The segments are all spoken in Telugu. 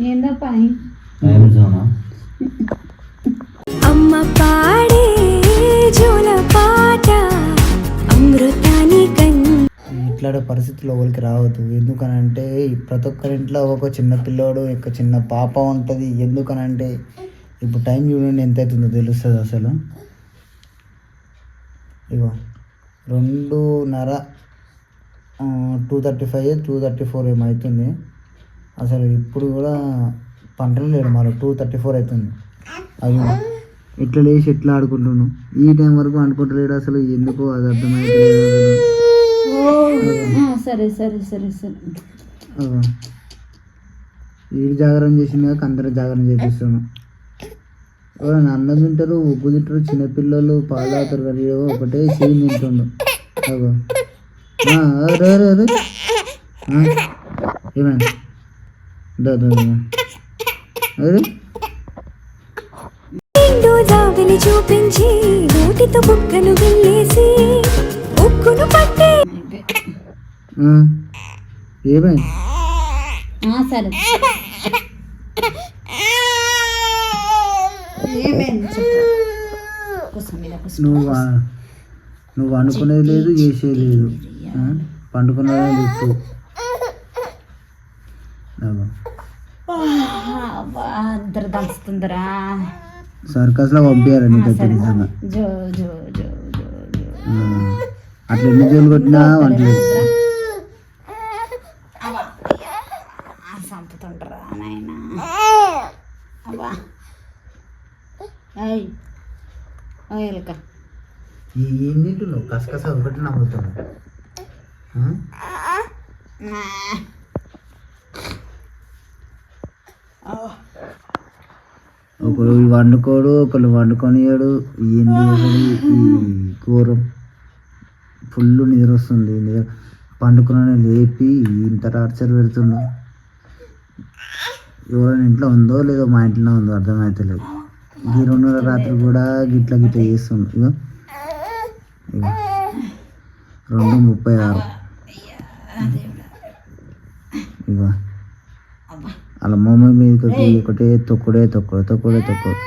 ఏందా పని అమ్మ పాడే జోల పాట అమృతాని ఇట్లాంటి పరిస్థితుల్లో ఎవరికి రావద్దు. ఎందుకనంటే ప్రతి ఒక్కరి ఇంట్లో ఒక చిన్న పిల్లోడు ఒక చిన్న పాప ఉంటుంది. ఎందుకనంటే ఇప్పుడు టైం చూడండి ఎంత అవుతుందో తెలుస్తుంది అసలు. ఇగో 2:30 2:35 2:34 ఏమవుతుంది అసలు. ఇప్పుడు కూడా పంటలు లేడు మరి 2:34 అవుతుంది. అది ఎట్లా లేచి ఎట్లా ఆడుకుంటున్నాను ఈ టైం వరకు అనుకుంటలేడు అసలు. ఎందుకో అది అర్థమైతలేదు అసలు. సరే సరే సరే సరే వీడు జాగరణ చేసిన అందరూ జాగరణ చేపిస్తాను. ఎవరైనా అన్నం తింటారు, ఉగ్గు తింటారు, చిన్నపిల్లలు పాలు తాగుతారు కానీ ఒకటే సీన్ తింటుండు. అరే అరే అరే ఏమైనా అరే చూపించి నోటితో బుక్కను గిల్లేసి ఉక్కును పట్టి ఏమైంది సరే నువ్వు అనుకునేది లేదు, చేసేది లేదు, పండుకున్నదే లేదు. ఇద్దరు దంచుతుందరా సర్కస్లో పంపించాలి నీకైతే నిజంగా. అట్లా ఎన్ని జోలు కొట్టినా వంటలేదు. చంపుతుంటారా నాయన. ఎలుక ఏం తింటున్నావు? కసకస ఒకటి నమ్ముతున్నావు. ఒకరు వండుకోడు, ఒకరు వండుకొనియాడు. ఏంది అసలు ఈ ఘోరం. ఫుల్ నిద్ర వస్తుంది. పండుకున్న లేపి ఇంత టార్చర్ పెడుతుండు. ఎవరైనా ఇంట్లో ఉందో లేదో, మా ఇంట్లోనే ఉందో అర్థమవుతలేదు. ఈ 2 రాత్రి కూడా గిట్ల గిట్ల చేస్తుండు. ఇగో ఇగో 2:36 ఇగో అలా మొమ్మ మీదకి ఒకటే తొక్కుడే తొక్కుడు తొక్కుడే తొక్కుడు.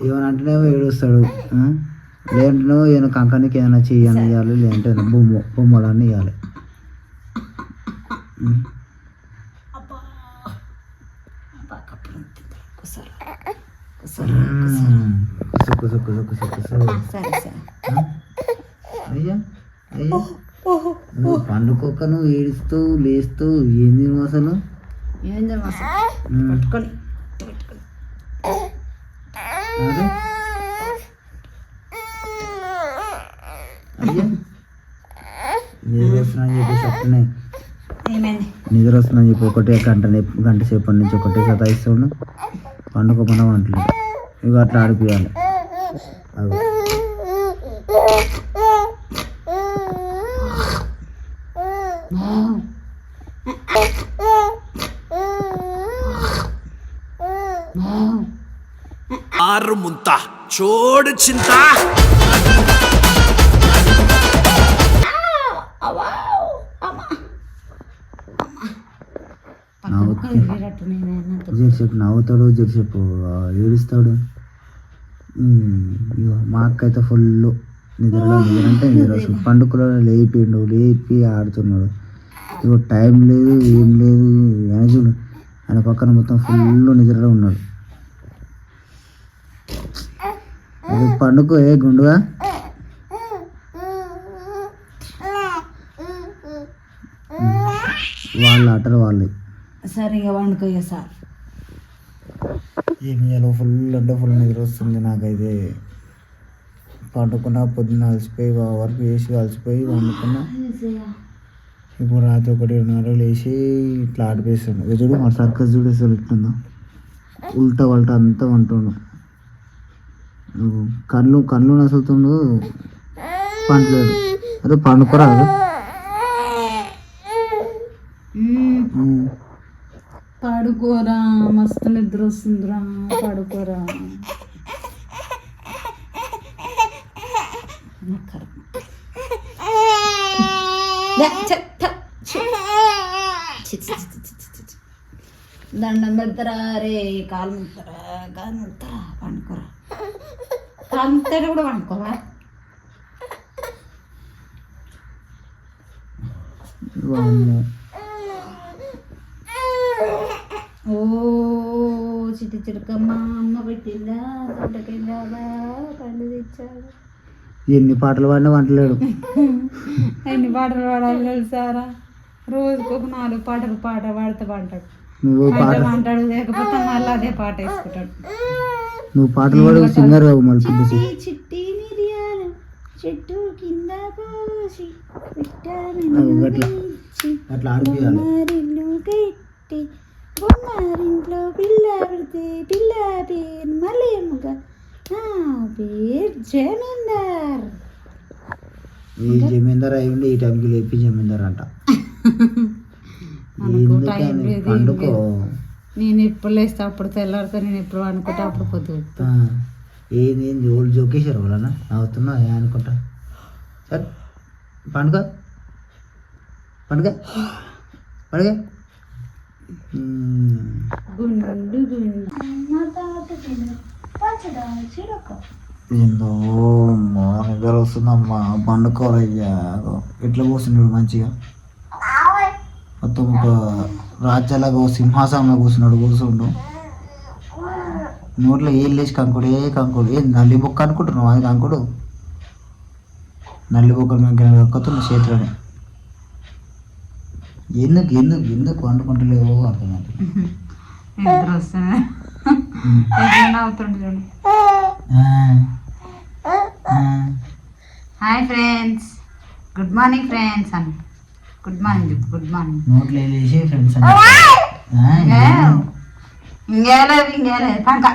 ఏమనంటేనేమో ఏడుస్తాడు, లేదంటేనేమో ఈయన కంకానికి ఏదైనా చెయ్యని ఇవ్వాలి, లేదంటే బొమ్మలన్నీ ఇవ్వాలి. అయ్యా అయ్యా నువ్వు పండుకోక నువ్వు ఏడుస్తూ లేస్తూ ఏంది నువ్వు అసలు? అదే అయ్యా నిద్ర వస్తున్నాయని చెప్పేసి అట్లనే నిద్ర వస్తుందని చెప్పి ఒకటే గంట సేపటి నుంచి ఒకటే సతాయిస్తుండు. పండుకోకుండా వంటలేదు. ఇవి అట్లా ఆడిపియాలి. అవి ఆరు ముంత చోడు చింత జెర్సేపు నవ్వుతాడు, జెర్సేపు ఏడుస్తాడు. మా అక్క అయితే ఫుల్ నిద్రలో నిద్ర అంటే నిద్ర అసలు. పండుకలో లేపి ఆడుతున్నాడు. ఇగో టైం లేదు, ఏం లేదు. ఆయన చూడు, ఆయన పక్కన మొత్తం ఫుల్ నిద్రలో ఉన్నాడు. పండుకో ఏ గుండుగా. వాళ్ళ ఆటలు వాళ్ళే. సరిగా వండుకోయ్యా సార్. ఏమి చేయాలో ఫుల్ అంటే ఫుల్ నిద్ర వస్తుంది నాకైతే. పండుకున్నా పొద్దున్న అలసిపోయి వర్క్ చేసి అలసిపోయి వండుకున్నా. ఇప్పుడు రాత్రి 1:30 లేచి ఇట్లా ఆడిపేస్తాను. చూడు మా సర్కస్ చూడు అసలు ఎట్లుందో. ఉల్టా వల్టా అంతా వంటుండు. కళ్ళు నసులుతుండు, పంటలేడు. అదే పండుకోరాదు. పడుకోరా, మస్తు నిద్ర వస్తుందిరా, పడుకోరా. దండం పెడతారా రే, కాలు ముడతారా పండుకోరా, కాలు ముడతారా కూడా పండుకోరా. ఓ చిట్టి చిరుకమ్మ అమ్మ పెట్టిందా, తోటకెళ్ళావా, పండు తెచ్చావా. ఎన్ని పాటలు పాడినా వంటలేడు. ఎన్ని పాటలు పాడాలి తెలుసారా? రోజుకు ఒక 4 పాటలు పాడితే పాడతాడు. నువ్వు అంటాడు, లేకపోతే మళ్ళీ అదే పాట వేసుకుంటాడు. నువ్వు పాటలు పాడు సింగర్ కావు మళ్ళీ. చిట్టి మిరియాలు చెట్టు కింద పోసి అట్లా ఆడిపియాలి. బొమ్మరిల్లు కట్టి బొమ్మరింట్లో పిల్ల పెడితే పిల్ల పేరు మలేముగా, నా పేరు జమీందార్. ఈ జమీందార్ అయి ఉండి ఈ టైంకి లేపి జమీందార్ అంట. పండుకో. నేను ఎప్పుడు లేస్తా అప్పుడు తెల్లారితో, నేను ఎప్పుడు అనుకుంటా అప్పుడు పొద్దు. ఏంది జోలు జోకేశారు వాళ్ళ అవుతున్నా అనుకుంటా. సరే పండుగ పండుగ పండుగ. గుండు గుండు ఏందో మా నిద్ర వస్తుందమ్మా. పండుకోరయ్యా ఎట్లా కూర్చున్నాడు మంచిగా, మొత్తం ఒక రాజ్యాలాగా సింహాసనంలో కూర్చుండు. నోట్లో ఏం లేచి కంకుడే కంకుడు. ఏ నల్లి బొక్క అనుకుంటున్నావు? అది కంకుడు నల్లి బొక్కలు కక్కుతున్నా చేతిలోనే. ఎందుకు ఎందుకు ఎందుకు వండుకుంటలేవో అర్థమవుతుంది. Hi friends, good morning friends అని. Good morning good morning. నోట్లో వేసి ఫ్రెండ్స్ ఇంకేలేదు పంక.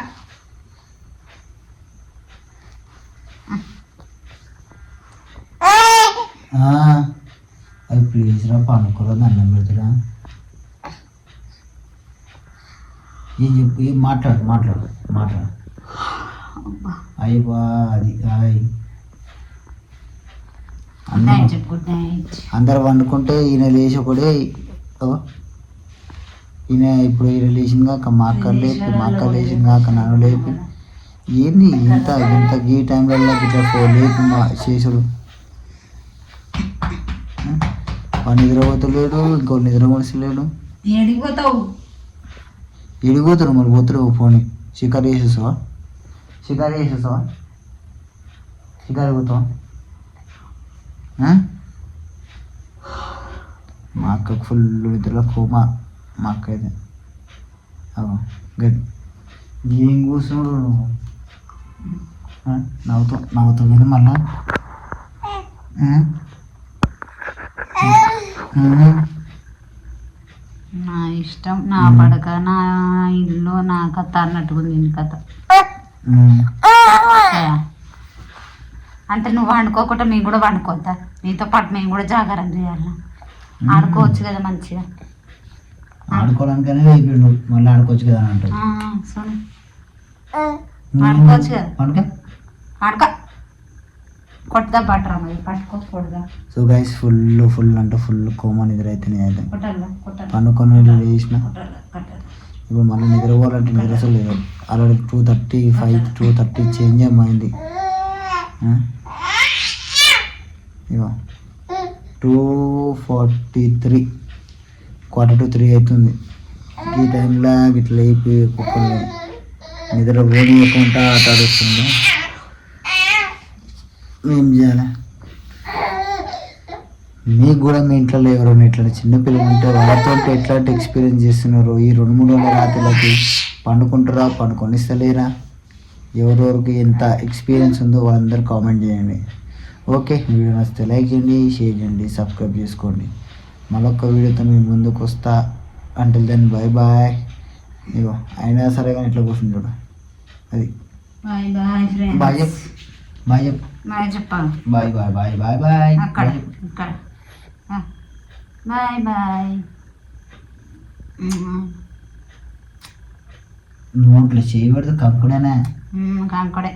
అది ప్లీజ్ రా పండుకోరా, దండం పెడతారా. ఏం చెప్పు, ఏం మాట్లాడు. అయ్యా అది హాయ్. అందరు వండుకుంటే ఈయన లేచి ఒకడే. ఈయన లేచింది కాక మా అక్క లేచింది కాక నన్ను లేపి. ఏంది ఇంత ఈ టైంలో ఇట్లా లేపి చేసుడు. వాడు నిద్రపోతలేడు, ఇంకో నిద్ర మనిషిలేడు. ఎడిగిపోతాడు మరి పోతాడు. పోనీ షికారు చేసేసావా? షికారు పోతావా? మా అక్కకు ఫుల్ నిద్రలో కోమా. మా అక్క అయితే ఏం కూర్చున్నాడు నువ్వు? నవ్వుతావు కానీ మళ్ళా నా ఇష్టం, నా పడక, నా ఇల్లు, నా కథ అన్నట్టుగా ఉంది నీ కథ. అంటే నువ్వు వండుకోకుండా మేము కూడా వండుకోవద్దా? నీతో పాటు మేము కూడా జాగారం చేయాలి. ఆడుకోవచ్చు కదా మంచిగా. ఆడుకోవడానికనే అయిపోయిండు, మళ్ళీ ఆడుకోవచ్చు కదా అని అంటాడు. ఆడుకోవచ్చు కదా, ఆడుకో. కొట్టదా బట్టరా మరి, పట్టుకో కొడదా. సో గైస్ ఫుల్ అంటే ఫుల్ కోమా నిద్ర అయితే నేనైతే పండుకొని లేచిన. ఇప్పుడు మళ్ళీ నిద్రపోవాలంటే నిద్ర అసలు లేదు. ఆల్రెడీ 2:30 చేంజ్ అయింది. ఇగో 2:43 2:45 అవుతుంది. ఈ టైంలో ఇట్లా అయిపోయి కుక్కల్ని నిద్ర పోనీయకుండా ఆట ఆడుస్తుంది. ఏం చేయాలి? మీకు కూడా మీ ఇంట్లో ఎవరైనా ఇట్లా చిన్నపిల్లలు ఉంటే వాళ్ళతో ఎట్లాంటి ఎక్స్పీరియన్స్ చేస్తున్నారు? ఈ 2-3 రోజుల రాత్రులకి పండుకుంటారా, పండుకొనిస్తలేరా? ఎవరెవరికి ఎంత ఎక్స్పీరియన్స్ ఉందో వాళ్ళందరూ కామెంట్ చేయండి. ఓకే, వీడియో నచ్చితే లైక్ చేయండి, షేర్ చేయండి, సబ్స్క్రైబ్ చేసుకోండి. మరొక వీడియోతో మేము ముందుకు వస్తా. Until then bye bye. Ego అయినా సరే కానీ ఇట్లా కూర్చుని చూడు. అది బాయ్ బాయ్ ఫ్రెండ్స్. బాయ్ చెప్పు, బాయ్ చెప్పు, బాయ్ చెప్పాలి. Bye bye bye bye bye. అక్కడ ఇక్కడ బాయ్ బాయ్. నోట్లో చేయబడితే కంకుడేనా? కంకుడే.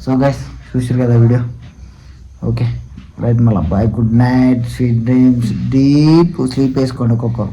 సో గైస్ చూసారు కదా వీడియో. ఓకే రైట్, మళ్ళీ bye, good night, sweet dreams, deep sleep వేసుకోండి ఒక్కొక్కరు.